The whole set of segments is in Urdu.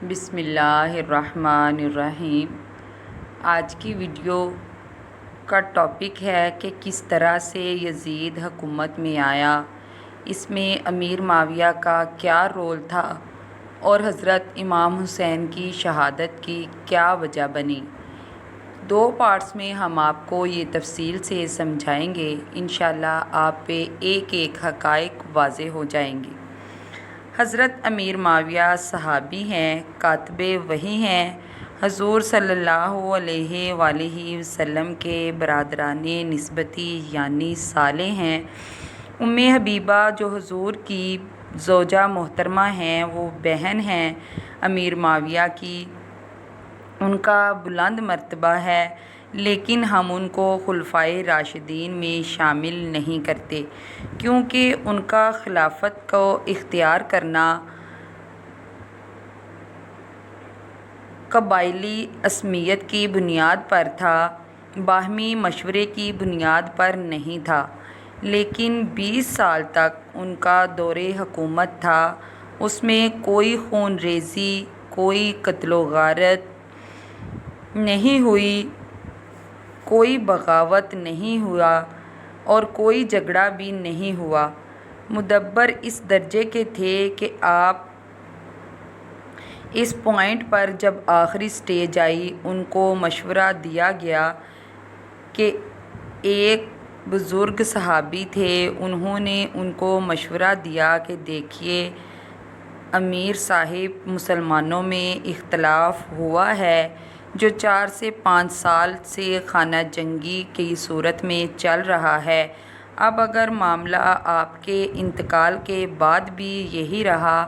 بسم اللہ الرحمن الرحیم۔ آج کی ویڈیو کا ٹاپک ہے کہ کس طرح سے یزید حکومت میں آیا، اس میں امیر معاویہ کا کیا رول تھا اور حضرت امام حسین کی شہادت کی کیا وجہ بنی۔ 2 پارٹس میں ہم آپ کو یہ تفصیل سے سمجھائیں گے، انشاءاللہ آپ پہ ایک ایک حقائق واضح ہو جائیں گے۔ حضرت امیر معاویہ صحابی ہیں، کاتب وحی ہیں، حضور صلی اللہ علیہ وآلہ وسلم کے برادران نسبتی یعنی سالے ہیں۔ ام حبیبہ جو حضور کی زوجہ محترمہ ہیں، وہ بہن ہیں امیر معاویہ کی، ان کا بلند مرتبہ ہے، لیکن ہم ان کو خلفائے راشدین میں شامل نہیں کرتے، کیونکہ ان کا خلافت کو اختیار کرنا قبائلی عصبیت کی بنیاد پر تھا، باہمی مشورے کی بنیاد پر نہیں تھا۔ لیکن 20 سال تک ان کا دور حکومت تھا، اس میں کوئی خون ریزی، کوئی قتل و غارت نہیں ہوئی، کوئی بغاوت نہیں ہوا اور کوئی جھگڑا بھی نہیں ہوا۔ مدبر اس درجے کے تھے کہ آپ اس پوائنٹ پر جب آخری سٹیج آئی، ان کو مشورہ دیا گیا کہ ایک بزرگ صحابی تھے، انہوں نے ان کو مشورہ دیا کہ دیکھیے امیر صاحب، مسلمانوں میں اختلاف ہوا ہے جو 4 سے 5 سال سے خانہ جنگی کی صورت میں چل رہا ہے۔ اب اگر معاملہ آپ کے انتقال کے بعد بھی یہی رہا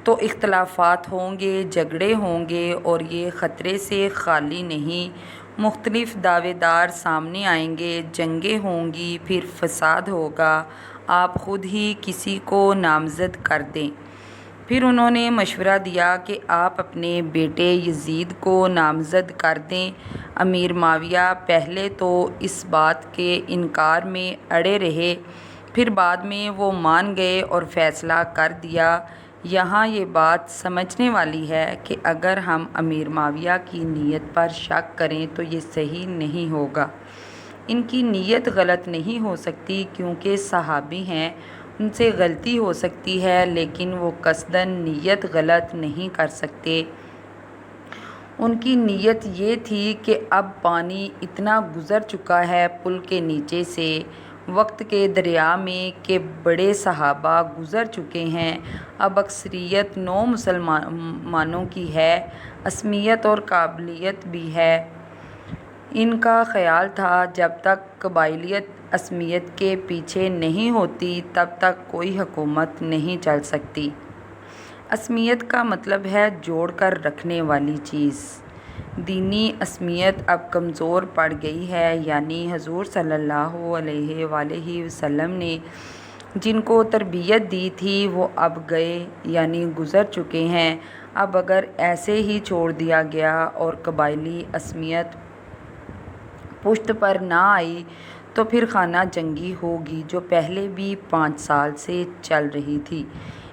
تو اختلافات ہوں گے، جھگڑے ہوں گے اور یہ خطرے سے خالی نہیں، مختلف دعوے دار سامنے آئیں گے، جنگیں ہوں گی، پھر فساد ہوگا، آپ خود ہی کسی کو نامزد کر دیں۔ پھر انہوں نے مشورہ دیا کہ آپ اپنے بیٹے یزید کو نامزد کر دیں۔ امیر معاویہ پہلے تو اس بات کے انکار میں اڑے رہے، پھر بعد میں وہ مان گئے اور فیصلہ کر دیا۔ یہاں یہ بات سمجھنے والی ہے کہ اگر ہم امیر معاویہ کی نیت پر شک کریں تو یہ صحیح نہیں ہوگا۔ ان کی نیت غلط نہیں ہو سکتی کیونکہ صحابی ہیں، ان سے غلطی ہو سکتی ہے، لیکن وہ قصداً نیت غلط نہیں کر سکتے۔ ان کی نیت یہ تھی کہ اب پانی اتنا گزر چکا ہے پل کے نیچے سے، وقت کے دریا میں، کہ بڑے صحابہ گزر چکے ہیں، اب اکثریت نو مسلمانوں کی ہے، عصبیت اور قبالیت بھی ہے۔ ان کا خیال تھا جب تک قبائلیت عصبیت کے پیچھے نہیں ہوتی تب تک کوئی حکومت نہیں چل سکتی۔ عصبیت کا مطلب ہے جوڑ کر رکھنے والی چیز۔ دینی عصبیت اب کمزور پڑ گئی ہے، یعنی حضور صلی اللہ علیہ وآلہ وسلم نے جن کو تربیت دی تھی وہ اب گئے، یعنی گزر چکے ہیں۔ اب اگر ایسے ہی چھوڑ دیا گیا اور قبائلی عصبیت پشت پر نہ آئی تو پھر خانہ جنگی ہوگی جو پہلے بھی 5 سال سے چل رہی تھی۔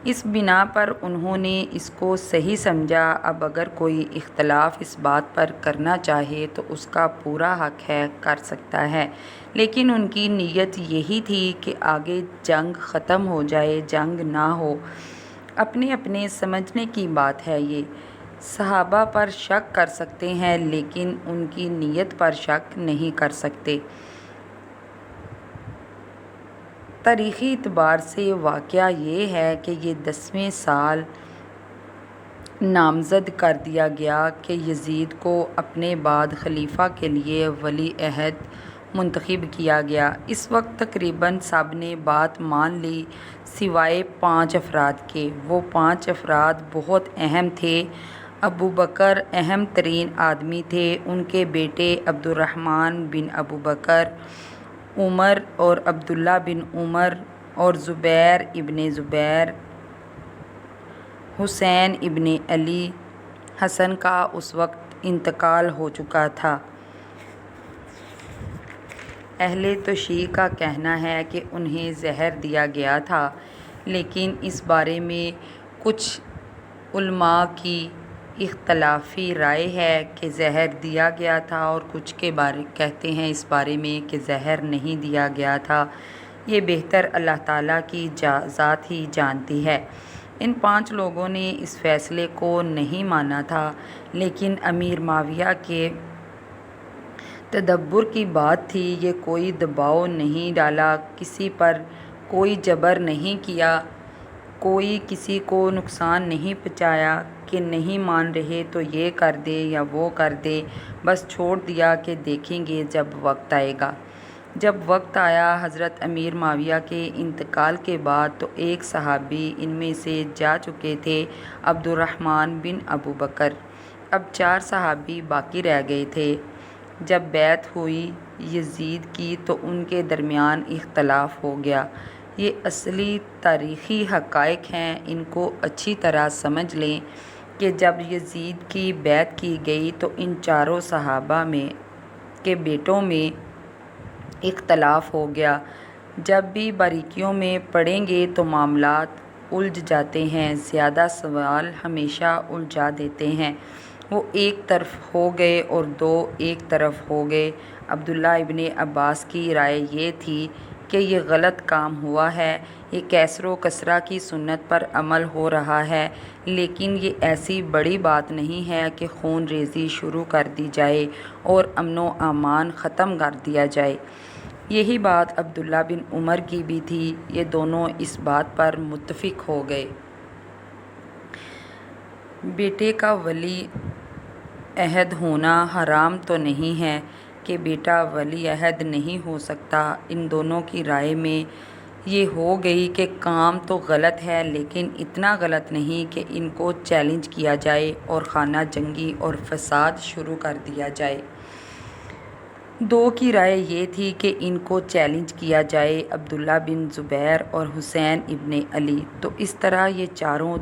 اس بنا پر انہوں نے اس کو صحیح سمجھا۔ اب اگر کوئی اختلاف اس بات پر کرنا چاہے تو اس کا پورا حق ہے، کر سکتا ہے، لیکن ان کی نیت یہی تھی کہ آگے جنگ ختم ہو جائے، جنگ نہ ہو۔ اپنے اپنے سمجھنے کی بات ہے یہ۔ صحابہ پر شک کر سکتے ہیں لیکن ان کی نیت پر شک نہیں کر سکتے۔ تاریخی اعتبار سے واقعہ یہ ہے کہ یہ 10ویں سال نامزد کر دیا گیا کہ یزید کو اپنے بعد خلیفہ کے لیے ولی عہد منتخب کیا گیا۔ اس وقت تقریباً سب نے بات مان لی سوائے 5 افراد کے۔ وہ 5 افراد بہت اہم تھے۔ ابوبکر اہم ترین آدمی تھے، ان کے بیٹے عبد الرحمن بن ابوبکر، عمر اور عبداللہ بن عمر اور زبیر ابن زبیر، حسین ابن علی۔ حسن کا اس وقت انتقال ہو چکا تھا۔ اہل تشیع کا کہنا ہے کہ انہیں زہر دیا گیا تھا، لیکن اس بارے میں کچھ علماء کی اختلافی رائے ہے کہ زہر دیا گیا تھا اور کچھ کے بارے کہتے ہیں اس بارے میں کہ زہر نہیں دیا گیا تھا۔ یہ بہتر اللہ تعالیٰ کی ذات ہی جانتی ہے۔ ان 5 لوگوں نے اس فیصلے کو نہیں مانا تھا، لیکن امیر معاویہ کے تدبر کی بات تھی۔ یہ کوئی دباؤ نہیں ڈالا، کسی پر کوئی جبر نہیں کیا، کوئی کسی کو نقصان نہیں پہنچایا کہ نہیں مان رہے تو یہ کر دے یا وہ کر دے، بس چھوڑ دیا کہ دیکھیں گے جب وقت آئے گا۔ جب وقت آیا حضرت امیر معاویہ کے انتقال کے بعد تو ایک صحابی ان میں سے جا چکے تھے، عبد الرحمن بن ابو بکر۔ اب 4 صحابی باقی رہ گئے تھے۔ جب بیعت ہوئی یزید کی تو ان کے درمیان اختلاف ہو گیا۔ یہ اصلی تاریخی حقائق ہیں، ان کو اچھی طرح سمجھ لیں کہ جب یزید کی بیعت کی گئی تو ان 4 صحابہ کے بیٹوں میں اختلاف ہو گیا۔ جب بھی باریکیوں میں پڑیں گے تو معاملات الجھ جاتے ہیں، زیادہ سوال ہمیشہ الجھا دیتے ہیں۔ وہ ایک طرف ہو گئے اور 2 ایک طرف ہو گئے۔ عبداللہ ابن عباس کی رائے یہ تھی کہ یہ غلط کام ہوا ہے، یہ کیسر و کسرہ کی سنت پر عمل ہو رہا ہے، لیکن یہ ایسی بڑی بات نہیں ہے کہ خون ریزی شروع کر دی جائے اور امن و امان ختم کر دیا جائے۔ یہی بات عبداللہ بن عمر کی بھی تھی۔ یہ دونوں اس بات پر متفق ہو گئے۔ بیٹے کا ولی عہد ہونا حرام تو نہیں ہے کہ بیٹا ولی عہد نہیں ہو سکتا۔ ان دونوں کی رائے میں یہ ہو گئی کہ کام تو غلط ہے، لیکن اتنا غلط نہیں کہ ان کو چیلنج کیا جائے اور خانہ جنگی اور فساد شروع کر دیا جائے۔ 2 کی رائے یہ تھی کہ ان کو چیلنج کیا جائے، عبداللہ بن زبیر اور حسین ابن علی۔ تو اس طرح یہ چاروں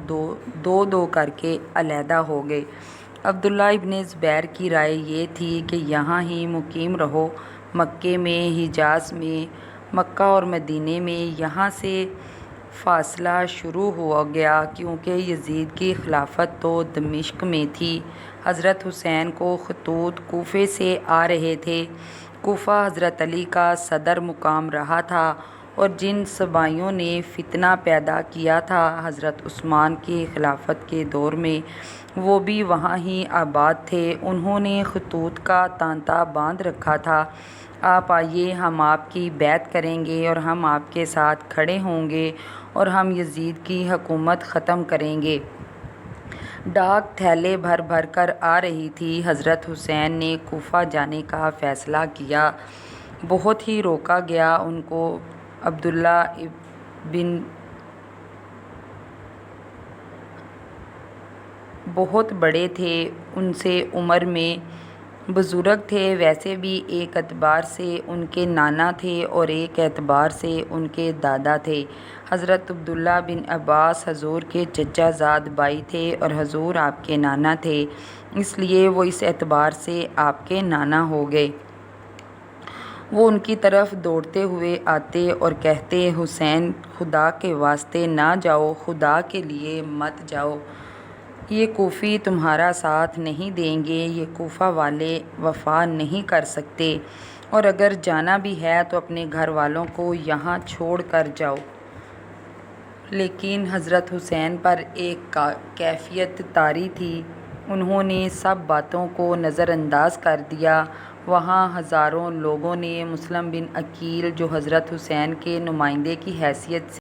2 کر کے علیحدہ ہو گئے۔ عبداللہ ابن زبیر کی رائے یہ تھی کہ یہاں ہی مقیم رہو، مکے میں، حجاز میں، مکہ اور مدینے میں۔ یہاں سے فاصلہ شروع ہو گیا کیونکہ یزید کی خلافت تو دمشق میں تھی۔ حضرت حسین کو خطوط کوفے سے آ رہے تھے۔ کوفہ حضرت علی کا صدر مقام رہا تھا اور جن صبائیوں نے فتنہ پیدا کیا تھا حضرت عثمان کی خلافت کے دور میں، وہ بھی وہاں ہی آباد تھے۔ انہوں نے خطوط کا تانتا باندھ رکھا تھا، آپ آئیے، ہم آپ کی بیعت کریں گے اور ہم آپ کے ساتھ کھڑے ہوں گے اور ہم یزید کی حکومت ختم کریں گے۔ ڈاک تھیلے بھر بھر کر آ رہی تھی۔ حضرت حسین نے کوفہ جانے کا فیصلہ کیا، بہت ہی روکا گیا ان کو۔ عبداللہ بن بہت بڑے تھے، ان سے عمر میں بزرگ تھے، ویسے بھی ایک اعتبار سے ان کے نانا تھے اور ایک اعتبار سے ان کے دادا تھے۔ حضرت عبداللہ بن عباس حضور کے چچا زاد بھائی تھے اور حضور آپ کے نانا تھے، اس لیے وہ اس اعتبار سے آپ کے نانا ہو گئے۔ وہ ان کی طرف دوڑتے ہوئے آتے اور کہتے، حسین خدا کے واسطے نہ جاؤ، خدا کے لیے مت جاؤ، یہ کوفی تمہارا ساتھ نہیں دیں گے، یہ کوفہ والے وفا نہیں کر سکتے، اور اگر جانا بھی ہے تو اپنے گھر والوں کو یہاں چھوڑ کر جاؤ۔ لیکن حضرت حسین پر ایک کیفیت طاری تھی، انہوں نے سب باتوں کو نظر انداز کر دیا۔ وہاں ہزاروں لوگوں نے مسلم بن عقیل، جو حضرت حسین کے نمائندے کی حیثیت سے